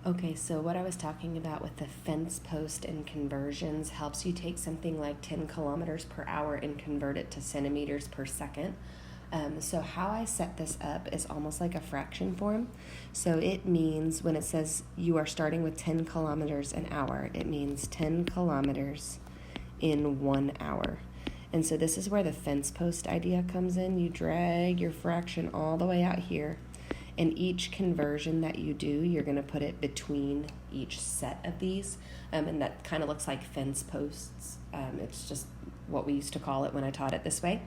Okay, so what I was talking about with the fence post and conversions helps you take something like 10 kilometers per hour and convert it to centimeters per second. So how I set this up is almost like a fraction form. So it means when it says you are starting with 10 kilometers an hour, it means 10 kilometers in 1 hour. And so this is where the fence post idea comes in. You drag your fraction all the way out here, and each conversion that you do, you're going to put it between each set of these, and that kind of looks like fence posts. It's just what we used to call it when I taught it this way.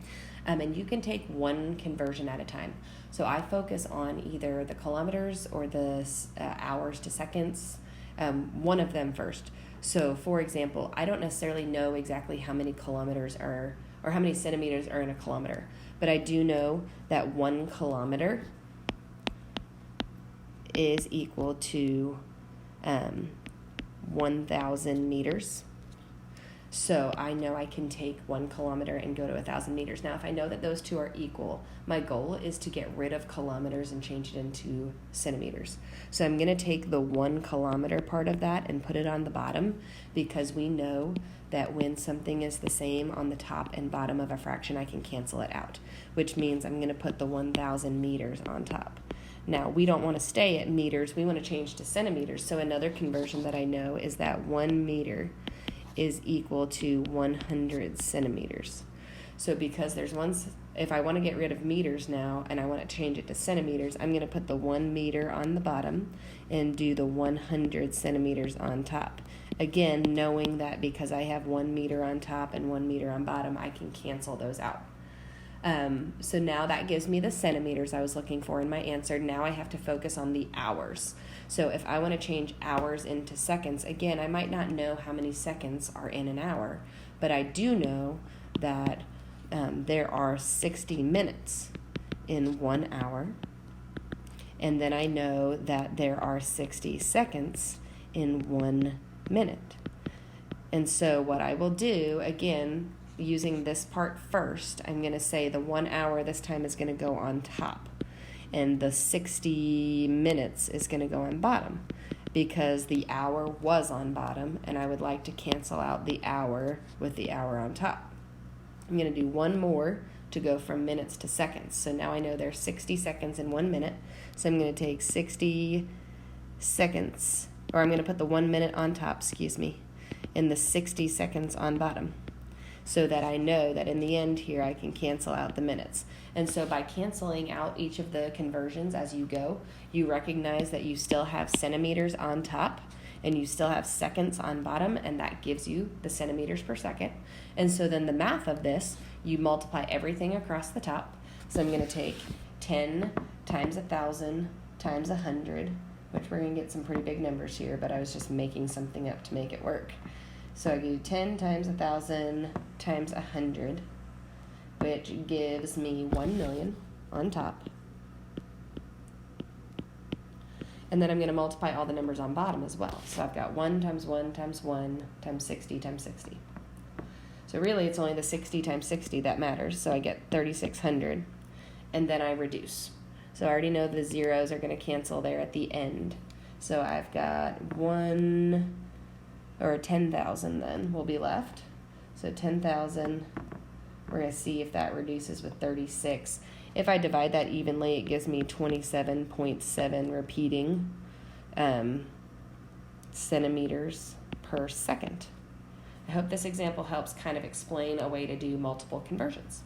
And you can take one conversion at a time. So I focus on either the kilometers or the hours to seconds, one of them first. So for example, I don't necessarily know exactly how many kilometers are, or how many centimeters are in a kilometer, but I do know that 1 kilometer is equal to 1,000 meters. So I know I can take 1 kilometer and go to 1,000 meters. Now, if I know that those two are equal, my goal is to get rid of kilometers and change it into centimeters. So I'm going to take the 1 kilometer part of that and put it on the bottom, because we know that when something is the same on the top and bottom of a fraction, I can cancel it out, which means I'm going to put the 1,000 meters on top. Now, we don't want to stay at meters. We want to change to centimeters. So another conversion that I know is that 1 meter is equal to 100 centimeters. So because there's one, if I want to get rid of meters now and I want to change it to centimeters, I'm going to put the 1 meter on the bottom and do the 100 centimeters on top. Again, knowing that because I have 1 meter on top and 1 meter on bottom, I can cancel those out. So now that gives me the centimeters I was looking for in my answer. Now I have to focus on the hours. So if I want to change hours into seconds, again, I might not know how many seconds are in an hour, but I do know that there are 60 minutes in 1 hour. And then I know that there are 60 seconds in 1 minute. And so what I will do, again, using this part first, I'm going to say the 1 hour this time is going to go on top, and the 60 minutes is going to go on bottom, because the hour was on bottom and I would like to cancel out the hour with the hour on top. I'm going to do one more to go from minutes to seconds. So now I know there's 60 seconds in 1 minute. So I'm going to take 60 seconds, or I'm going to put the 1 minute on top, and the 60 seconds on bottom, so that I know that in the end here I can cancel out the minutes. And so by canceling out each of the conversions as you go, you recognize that you still have centimeters on top and you still have seconds on bottom, and that gives you the centimeters per second. And so then the math of this, you multiply everything across the top. So I'm going to take 10 times 1,000 times 100, which we're going to get some pretty big numbers here, but I was just making something up to make it work. So I do 10 times 1,000 times 100, which gives me 1 million on top. And then I'm going to multiply all the numbers on bottom as well. So I've got 1 times 1 times 1 times 60 times 60. So really it's only the 60 times 60 that matters. So I get 3,600. And then I reduce. So I already know the zeros are going to cancel there at the end. So I've got 10,000 then will be left. So 10,000, we're going to see if that reduces with 36. If I divide that evenly, it gives me 27.7 repeating centimeters per second. I hope this example helps kind of explain a way to do multiple conversions.